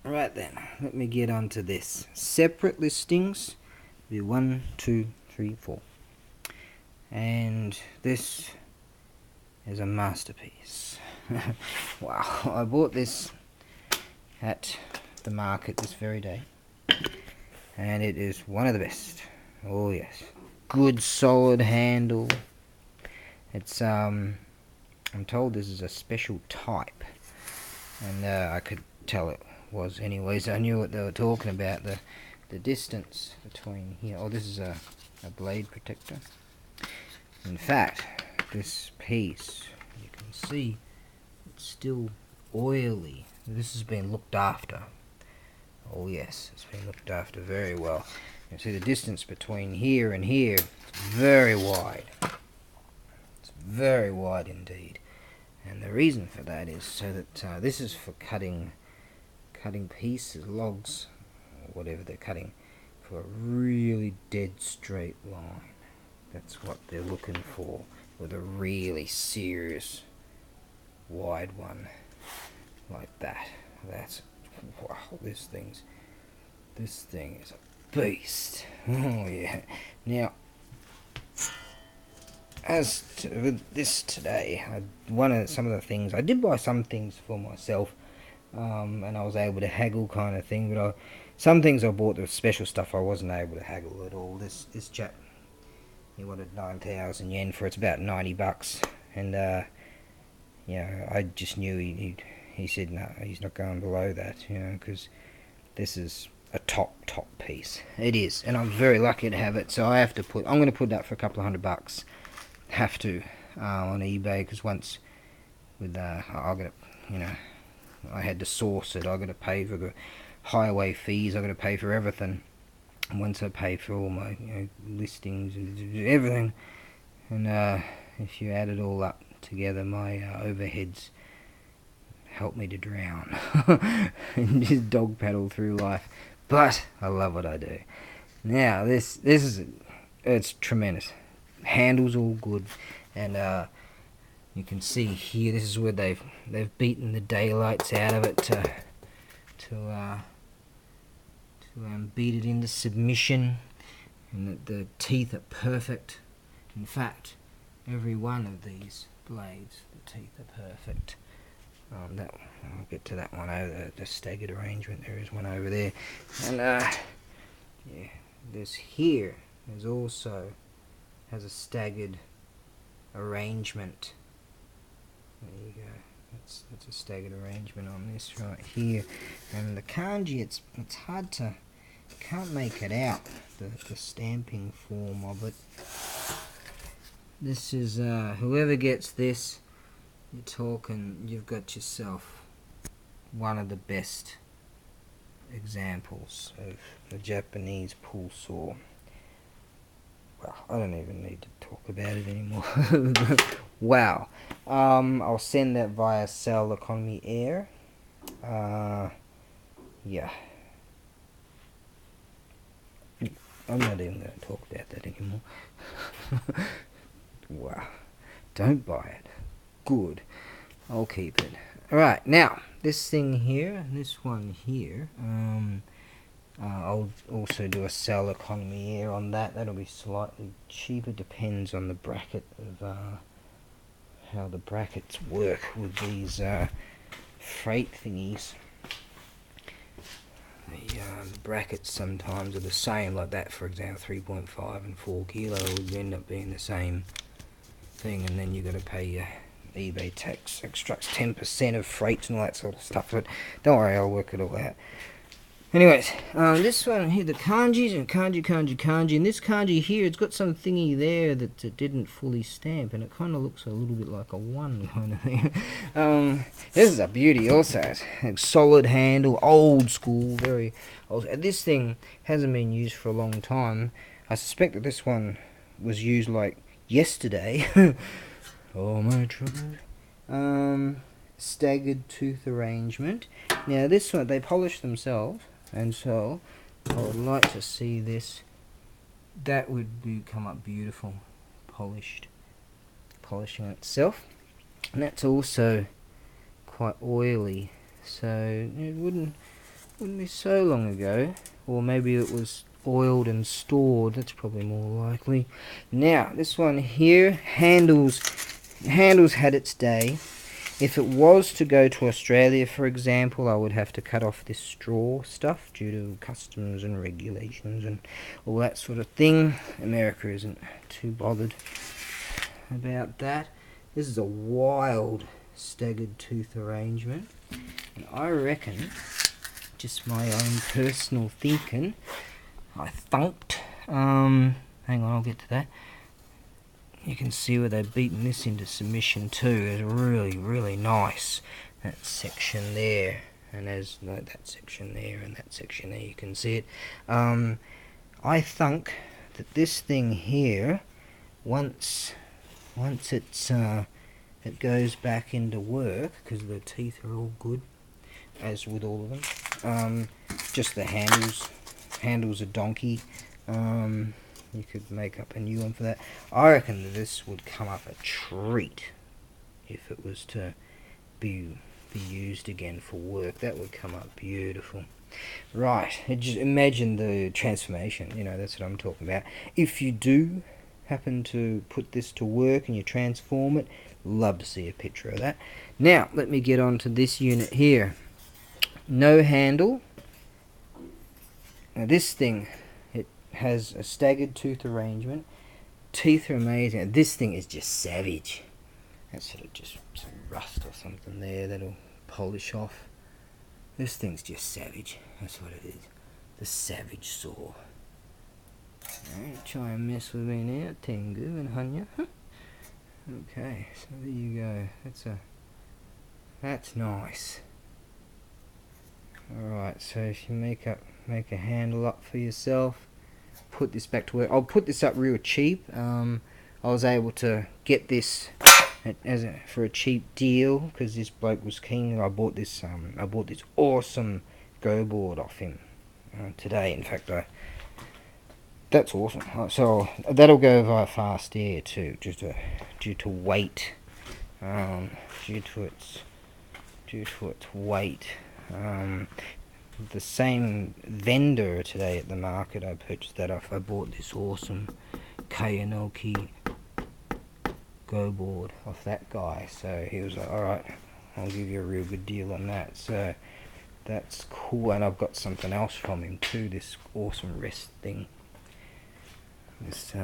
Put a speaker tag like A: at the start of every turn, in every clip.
A: Right then, let me get on to this. Separate listings, be 1, 2, 3, 4. And this is a masterpiece. Wow, I bought this at the market this very day, and it is one of the best. Oh yes, good solid handle. It's I'm told this is a special type, and I could tell it was anyways. I knew what they were talking about, the distance between here. Oh, this is a blade protector. In fact, this piece, you can see it's still oily. This has been looked after. Oh yes, it's been looked after very well. You can see the distance between here and here is very wide. It's very wide indeed. And the reason for that is so that this is for cutting pieces, logs, or whatever they're cutting, for a really dead straight line. That's what they're looking for, with a really serious wide one like that. That's, wow, this thing is a beast. Oh yeah. Now, as to with this today, some of the things I did buy some things for myself, and I was able to haggle kind of thing. But some things I bought, the special stuff, I wasn't able to haggle at all. This chap, he wanted 9,000 yen for it. It's about $90, and I just knew he said no, he's not going below that, because this is a top piece. It is, and I'm very lucky to have it. So I'm going to put that for a couple of $100. Have to on eBay, because once with I got to, I had to source it. I got to pay for the highway fees. I got to pay for everything. And once I pay for all my listings and everything, and if you add it all up together, my overheads help me to drown and just dog paddle through life. But I love what I do. Now this is it's tremendous. Handle's all good, and you can see here, this is where they've beaten the daylights out of it to beat it into submission, and the teeth are perfect. In fact, every one of these blades, the teeth are perfect. I'll get to that one over the staggered arrangement. There is one over there, and there's also has a staggered arrangement. There you go. That's a staggered arrangement on this right here. And the kanji, it's hard to, can't make it out, the stamping form of it. This is whoever gets this, you've got yourself one of the best examples of the Japanese pull saw. Well, I don't even need to talk about it anymore. Wow. I'll send that via Cell Economy Air. Yeah. I'm not even going to talk about that anymore. Wow. Don't buy it. Good. I'll keep it. Alright, now, this thing here, this one here, I'll also do a Cell Economy Air on that. That'll be slightly cheaper. Depends on the bracket of how the brackets work with these freight thingies. The brackets sometimes are the same, like that, for example, 3.5 and 4 kilo would end up being the same thing, and then you got to pay your eBay tax, extracts 10% of freight and all that sort of stuff. But don't worry, I'll work it all out. Anyways, this one here, the kanjis, and kanji, and this kanji here, it's got some thingy there that it didn't fully stamp, and it kind of looks a little bit like a 1 kind of thing. This is a beauty also. It's a solid handle, old school, very old. This thing hasn't been used for a long time. I suspect that this one was used like yesterday. Oh my trouble. Staggered tooth arrangement. Now this one, they polish themselves. And so, I would like to see this. That would come up beautiful, polishing itself. And that's also quite oily, so it wouldn't wouldn't be so long ago. Or maybe it was oiled and stored. That's probably more likely. Now, this one here, handles had its day. If it was to go to Australia, for example, I would have to cut off this straw stuff due to customs and regulations and all that sort of thing. America isn't too bothered about that. This is a wild staggered tooth arrangement, and I reckon, just my own personal thinking, I thunked. Hang on, I'll get to that. You can see where they've beaten this into submission too. It's really, really nice. That section there, and there's that section there, and that section there. You can see it. I think that this thing here, once it goes back into work, because the teeth are all good, as with all of them. Just the handles are donkey. You could make up a new one for that. I reckon that this would come up a treat if it was to be used again for work. That would come up beautiful. Right, just imagine the transformation. You know, that's what I'm talking about. If you do happen to put this to work and you transform it, love to see a picture of that. Now, let me get on to this unit here. No handle. Now this thing, has a staggered tooth arrangement. Teeth are amazing. This thing is just savage. That's sort of just some rust or something there that'll polish off. This thing's just savage. That's what it is. The savage saw. Don't try and mess with me now, Tengu and Hanya. Okay, so there you go. That's nice. Alright, so if you make a handle up for yourself, put this back to work. I'll put this up real cheap. I was able to get this for a cheap deal because this bloke was keen. I bought this awesome go board off him today. In fact, that's awesome. So that'll go via fast air too, just due to weight. Due to its weight. The same vendor today at the market I purchased that off. I bought this awesome Kayanoki go board off that guy, so he was like, alright, I'll give you a real good deal on that. So that's cool, and I've got something else from him too, this awesome rest thing, this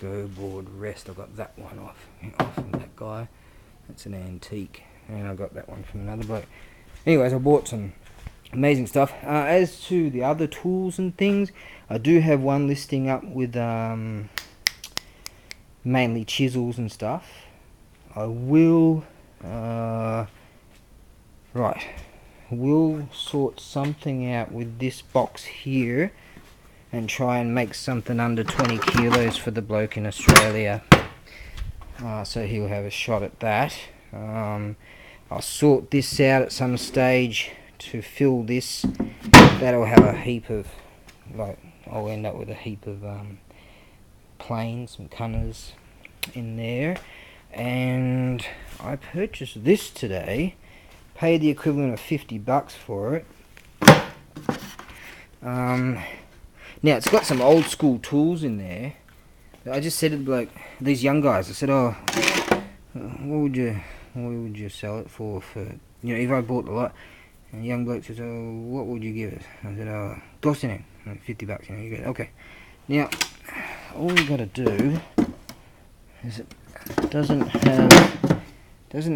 A: go board rest. I got that one off from that guy. That's an antique, and I got that one from another bloke. Anyways, I bought some amazing stuff. As to the other tools and things, I do have one listing up with mainly chisels and stuff. I will sort something out with this box here and try and make something under 20 kilos for the bloke in Australia. So he'll have a shot at that. I'll sort this out at some stage to fill this. That'll have a heap of, I'll end up with a heap of planes and cunners in there. And I purchased this today, paid the equivalent of $50 for it. Now it's got some old school tools in there. I just said to the bloke, these young guys, I said, what would you sell it for, you know, if I bought the lot? And the young bloke says, what would you give it? I said, $50, you know. You go, okay. Now, all you gotta do is it doesn't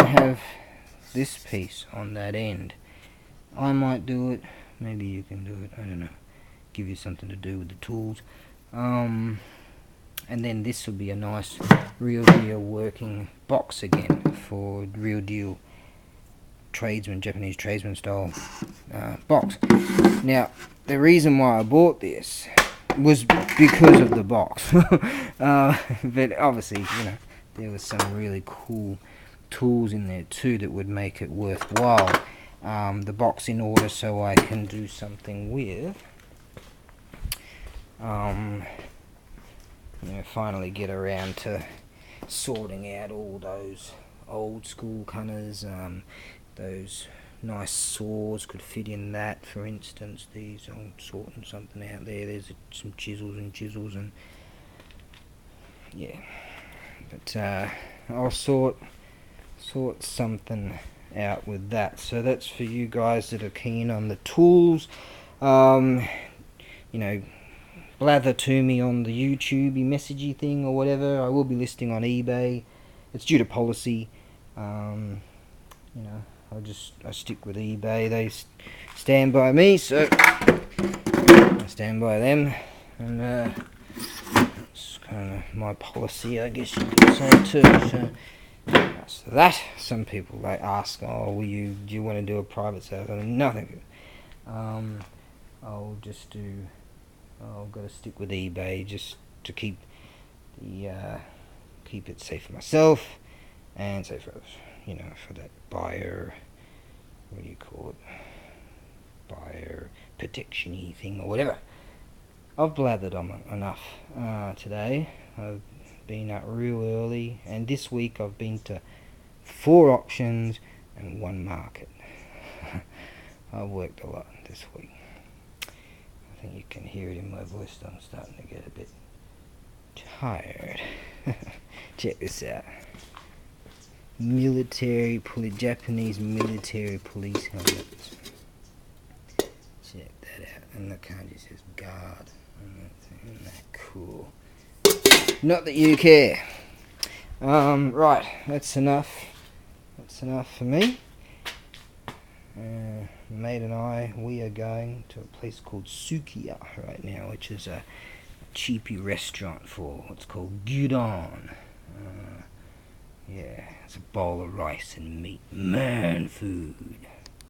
A: have this piece on that end. I might do it, maybe you can do it, I don't know. Give you something to do with the tools. And then this will be a nice real deal working box again for real deal tradesman, Japanese tradesman style box. Now the reason why I bought this was because of the box. But obviously, you know, there was some really cool tools in there too that would make it worthwhile. The box in order so I can do something with. You know, finally get around to sorting out all those old school cunners, those nice saws could fit in that, for instance. These, I'm sorting something out there. There's some chisels and yeah. But I'll sort something out with that. So that's for you guys that are keen on the tools. You know, blather to me on the YouTubey messagey thing or whatever. I will be listing on eBay. It's due to policy. You know, I stick with eBay. They stand by me, so I stand by them, and it's kind of my policy, I guess you could say too. So that's that. Some people they ask, "Oh, do you want to do a private sale?" I mean, nothing. I'll just do. I've got to stick with eBay just to keep it safe for myself and safe for others. You know, for that buyer. What do you call it? Buyer protection-y thing or whatever. I've blathered on enough today. I've been up real early, and this week I've been to 4 auctions and 1 market. I've worked a lot this week. I think you can hear it in my voice. I'm starting to get a bit tired. Check this out. Japanese military police helmets. Check that out. And the kanji says guard. Isn't that cool? Not that you care. Right, that's enough. That's enough for me. Mate and I, we are going to a place called Sukiya right now, which is a cheapy restaurant for what's called gyudon. Yeah, it's a bowl of rice and meat. Man food.